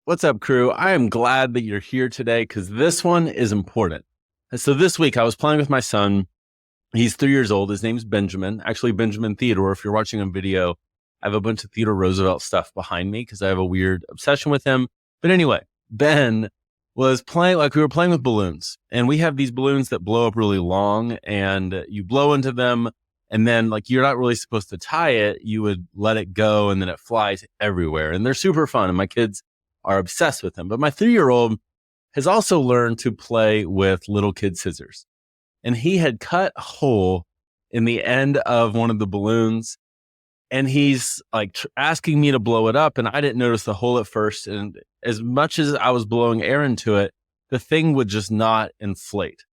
What's up, crew? I am glad that you're here today because this one is important. And so this week I was playing with my son. He's 3 years old. His name's Benjamin, actually Benjamin Theodore. If you're watching on video, I have a bunch of Theodore Roosevelt stuff behind me because I have a weird obsession with him. But anyway, Ben was playing, like we were playing with balloons, and we have these balloons that blow up really long, and you blow into them, and then like you're not really supposed to tie it. You would let it go, and then it flies everywhere, and they're super fun. And my kids are obsessed with them. But my 3-year-old has also learned to play with little kid scissors. And he had cut a hole in the end of one of the balloons. And he's like asking me to blow it up. And I didn't notice the hole at first. And as much as I was blowing air into it, the thing would just not inflate.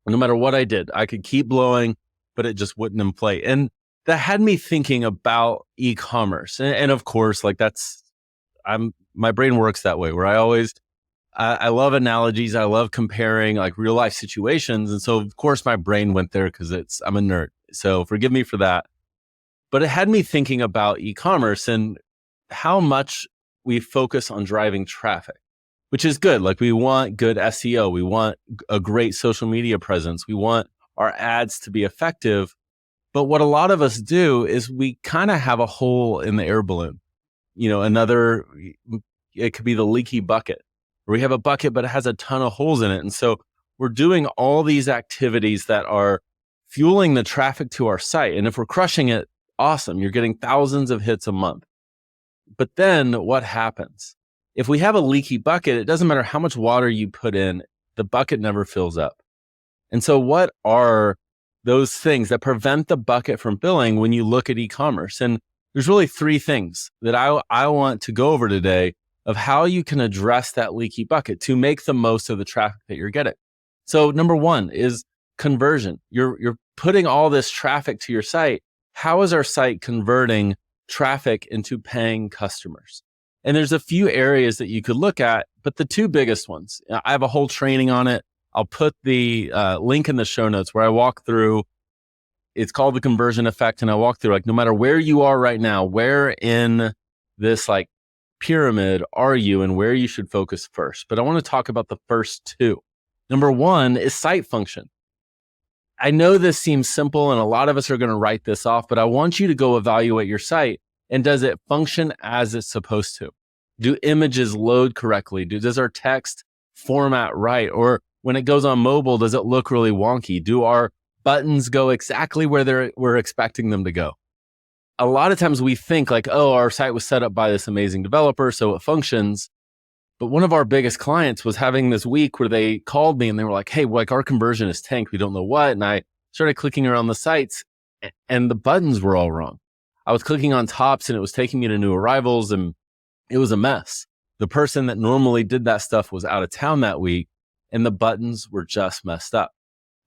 No matter what I did, I could keep blowing, but it just wouldn't inflate. And that had me thinking about e-commerce. And of course, like my brain works that way where I love analogies. I love comparing like real life situations. And so of course my brain went there because I'm a nerd. So forgive me for that. But it had me thinking about e-commerce and how much we focus on driving traffic, which is good. Like we want good SEO. We want a great social media presence. We want our ads to be effective. But what a lot of us do is we kind of have a hole in the air balloon. It could be the leaky bucket, where we have a bucket, but it has a ton of holes in it. And so we're doing all these activities that are fueling the traffic to our site. And if we're crushing it, awesome. You're getting thousands of hits a month. But then what happens? If we have a leaky bucket, it doesn't matter how much water you put in, the bucket never fills up. And so what are those things that prevent the bucket from filling when you look at e-commerce? And there's really 3 things that I want to go over today of how you can address that leaky bucket to make the most of the traffic that you're getting. So number 1 is conversion. You're putting all this traffic to your site. How is our site converting traffic into paying customers? And there's a few areas that you could look at, but the 2 biggest ones, I have a whole training on it. I'll put the link in the show notes where I walk through. It's called the conversion effect. And I walk through like, no matter where you are right now, where in this like pyramid are you and where you should focus first. But I want to talk about the first 2. Number 1 is site function. I know this seems simple and a lot of us are going to write this off, but I want you to go evaluate your site. And does it function as it's supposed to? Do images load correctly? Does our text format right? Or when it goes on mobile, does it look really wonky? Do our buttons go exactly where we're expecting them to go? A lot of times we think like, oh, our site was set up by this amazing developer, so it functions. But one of our biggest clients was having this week where they called me and they were like, hey, like our conversion is tanked. We don't know what. And I started clicking around the sites and the buttons were all wrong. I was clicking on tops and it was taking me to new arrivals and it was a mess. The person that normally did that stuff was out of town that week and the buttons were just messed up.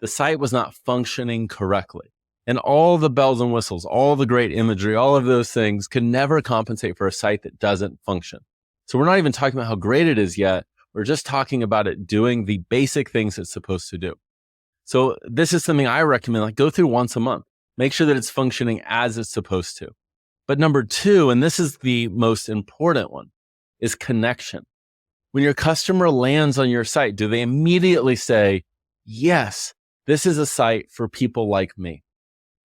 The site was not functioning correctly. And all the bells and whistles, all the great imagery, all of those things can never compensate for a site that doesn't function. So we're not even talking about how great it is yet. We're just talking about it doing the basic things it's supposed to do. So this is something I recommend, like go through once a month. Make sure that it's functioning as it's supposed to. But number 2, and this is the most important one, is connection. When your customer lands on your site, do they immediately say, yes, this is a site for people like me?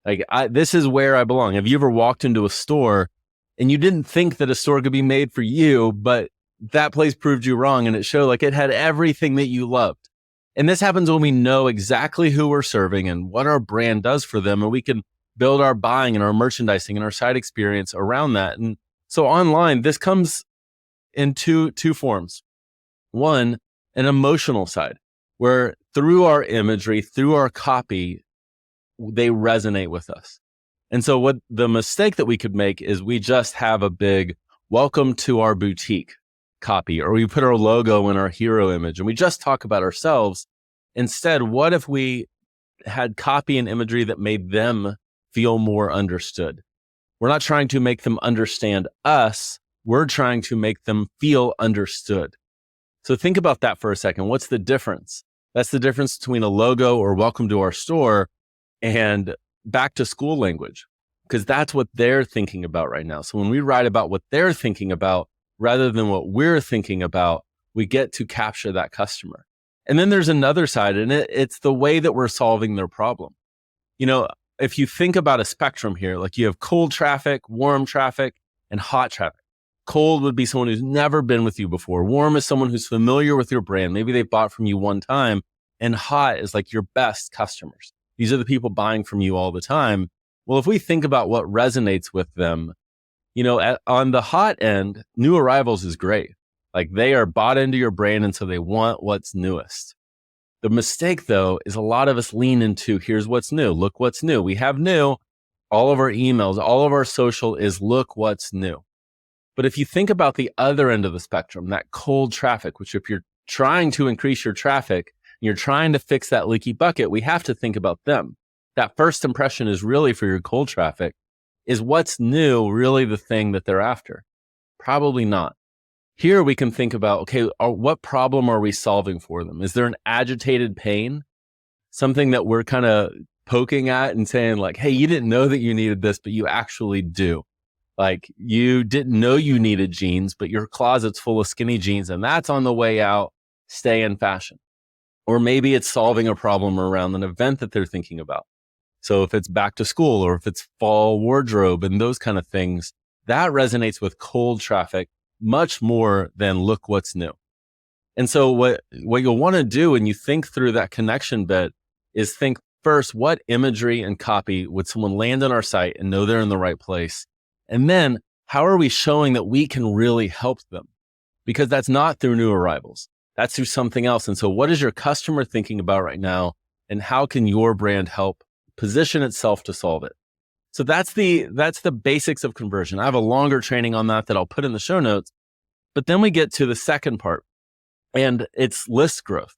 Like this is where I belong. Have you ever walked into a store and you didn't think that a store could be made for you, but that place proved you wrong and it showed like it had everything that you loved? And this happens when we know exactly who we're serving and what our brand does for them. And we can build our buying and our merchandising and our site experience around that. And so online, this comes in two forms. 1, an emotional side, where through our imagery, through our copy, they resonate with us. And so what the mistake that we could make is we just have a big welcome to our boutique copy, or we put our logo in our hero image and we just talk about ourselves. Instead, what if we had copy and imagery that made them feel more understood? We're not trying to make them understand us. We're trying to make them feel understood. So think about that for a second. What's the difference? That's the difference between a logo or welcome to our store and back to school language, because that's what they're thinking about right now. So when we write about what they're thinking about, rather than what we're thinking about, we get to capture that customer. And then there's another side, and it's the way that we're solving their problem. You know, if you think about a spectrum here, like you have cold traffic, warm traffic, and hot traffic. Cold would be someone who's never been with you before. Warm is someone who's familiar with your brand. Maybe they bought from you one time. And hot is like your best customers. These are the people buying from you all the time. Well, if we think about what resonates with them, you know, on the hot end, new arrivals is great. Like they are bought into your brand, and so they want what's newest. The mistake, though, is a lot of us lean into here's what's new. Look what's new. We have new. All of our emails, all of our social is look what's new. But if you think about the other end of the spectrum, that cold traffic, which if you're trying to increase your traffic, and you're trying to fix that leaky bucket, we have to think about them. That first impression is really for your cold traffic. Is what's new really the thing that they're after? Probably not. Here we can think about, okay, what problem are we solving for them? Is there an agitated pain? Something that we're kind of poking at and saying like, hey, you didn't know that you needed this, but you actually do. Like you didn't know you needed jeans, but your closet's full of skinny jeans and that's on the way out. Stay in fashion. Or maybe it's solving a problem around an event that they're thinking about. So if it's back to school or if it's fall wardrobe and those kind of things, that resonates with cold traffic much more than look what's new. And so what you'll want to do when you think through that connection bit is think first, what imagery and copy would someone land on our site and know they're in the right place? And then how are we showing that we can really help them? Because that's not through new arrivals. That's through something else. And so what is your customer thinking about right now? And how can your brand help position itself to solve it? So that's the basics of conversion. I have a longer training on that I'll put in the show notes. But then we get to the second part, and it's list growth.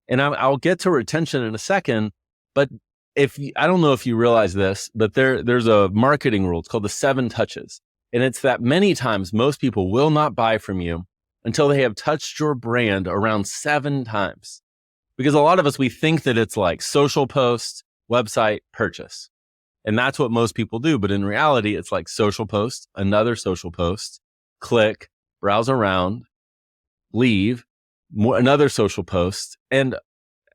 And I'll get to retention in a second. But I don't know if you realize this, but there's a marketing rule. It's called the 7 touches. And it's that many times most people will not buy from you until they have touched your brand around 7 times. Because a lot of us, we think that it's like social post, website, purchase. And that's what most people do. But in reality, it's like social post, another social post, click, browse around, leave, another social post. And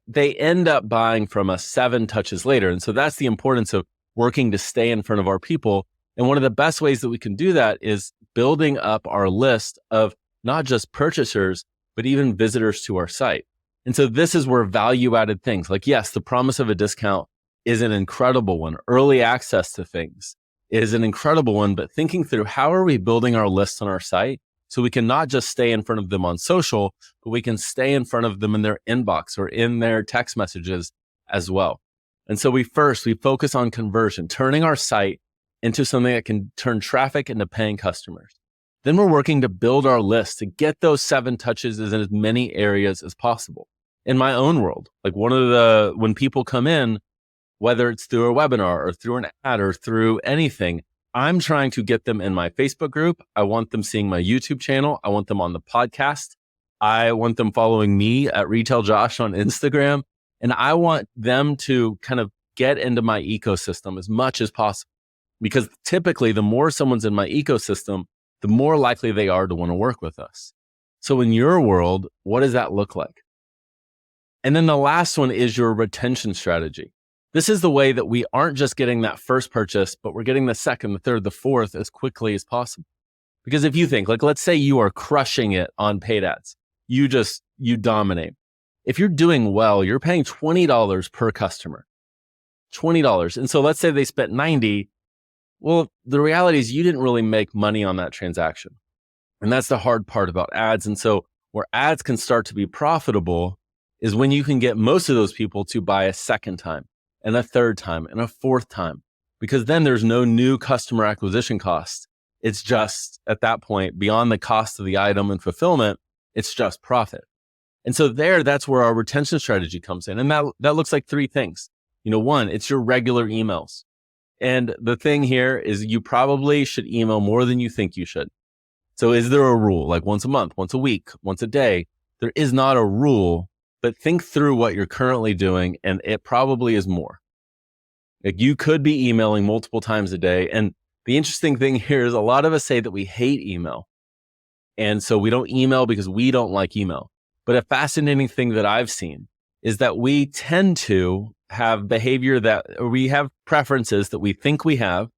they end up buying from us 7 touches later. And so that's the importance of working to stay in front of our people. And one of the best ways that we can do that is building up our list of not just purchasers, but even visitors to our site. And so this is where value added things like, yes, the promise of a discount is an incredible one. Early access to things is an incredible one, but thinking through how are we building our lists on our site so we can not just stay in front of them on social, but we can stay in front of them in their inbox or in their text messages as well. And so we focus on conversion, turning our site into something that can turn traffic into paying customers. Then we're working to build our list to get those 7 touches in as many areas as possible. In my own world, like when people come in, whether it's through a webinar or through an ad or through anything, I'm trying to get them in my Facebook group. I want them seeing my YouTube channel. I want them on the podcast. I want them following me at Retail Josh on Instagram. And I want them to kind of get into my ecosystem as much as possible. Because typically, the more someone's in my ecosystem, the more likely they are to want to work with us. So in your world, what does that look like? And then the last one is your retention strategy. This is the way that we aren't just getting that first purchase, but we're getting the second, the third, the fourth as quickly as possible. Because if you think, like, let's say you are crushing it on paid ads, you dominate. If you're doing well, you're paying $20 per customer, $20. And so let's say they spent $90. Well, the reality is you didn't really make money on that transaction. And that's the hard part about ads. And so where ads can start to be profitable is when you can get most of those people to buy a second time and a third time and a fourth time, because then there's no new customer acquisition cost. It's just at that point, beyond the cost of the item and fulfillment, it's just profit. And so that's where our retention strategy comes in. And that looks like 3 things. One, it's your regular emails. And the thing here is you probably should email more than you think you should. So is there a rule, like once a month, once a week, once a day? There is not a rule, but think through what you're currently doing, and it probably is more. Like you could be emailing multiple times a day. And the interesting thing here is a lot of us say that we hate email. And so we don't email because we don't like email. But a fascinating thing that I've seen is that we tend to have behavior we have preferences that we think we have,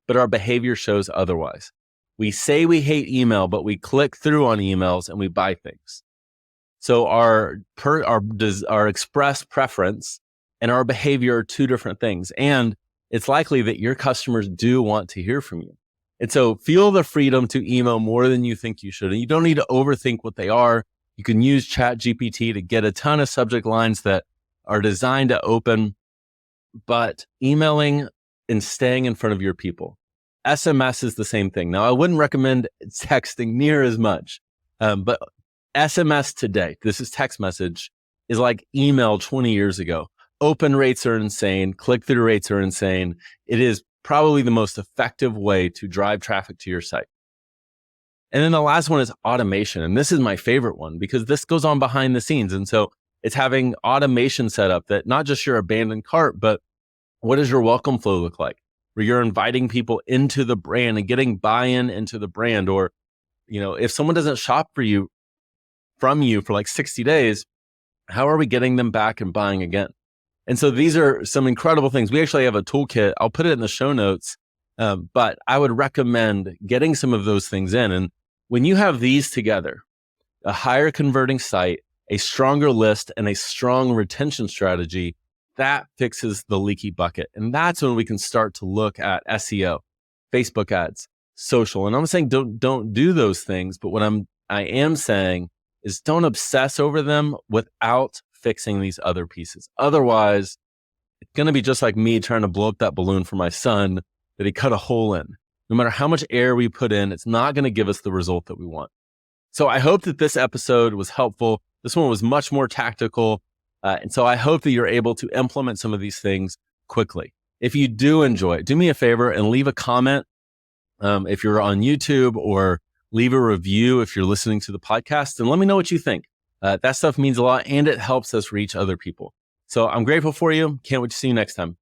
but our behavior shows otherwise. We say we hate email, but we click through on emails and we buy things. So our express preference and our behavior are two different things. And it's likely that your customers do want to hear from you. And so feel the freedom to email more than you think you should. And you don't need to overthink what they are. You can use ChatGPT to get a ton of subject lines that are designed to open, but emailing and staying in front of your people. SMS is the same thing. Now, I wouldn't recommend texting near as much, but SMS today, this is text message, is like email 20 years ago. Open rates are insane. Click-through rates are insane. It is probably the most effective way to drive traffic to your site. And then the last one is automation. And this is my favorite one because this goes on behind the scenes. And so it's having automation set up that not just your abandoned cart, but what does your welcome flow look like? Where you're inviting people into the brand and getting buy-in into the brand. Or, if someone doesn't shop from you for like 60 days, how are we getting them back and buying again? And so these are some incredible things. We actually have a toolkit. I'll put it in the show notes, but I would recommend getting some of those things in. And when you have these together, a higher converting site, a stronger list, and a strong retention strategy, that fixes the leaky bucket. And that's when we can start to look at SEO, Facebook ads, social. And I'm saying don't do those things, but what I am saying is don't obsess over them without fixing these other pieces. Otherwise, it's going to be just like me trying to blow up that balloon for my son that he cut a hole in. No matter how much air we put in, it's not going to give us the result that we want. So I hope that this episode was helpful. This one was much more tactical. And so I hope that you're able to implement some of these things quickly. If you do enjoy it, do me a favor and leave a comment if you're on YouTube, or leave a review if you're listening to the podcast, and let me know what you think. That stuff means a lot and it helps us reach other people. So I'm grateful for you. Can't wait to see you next time.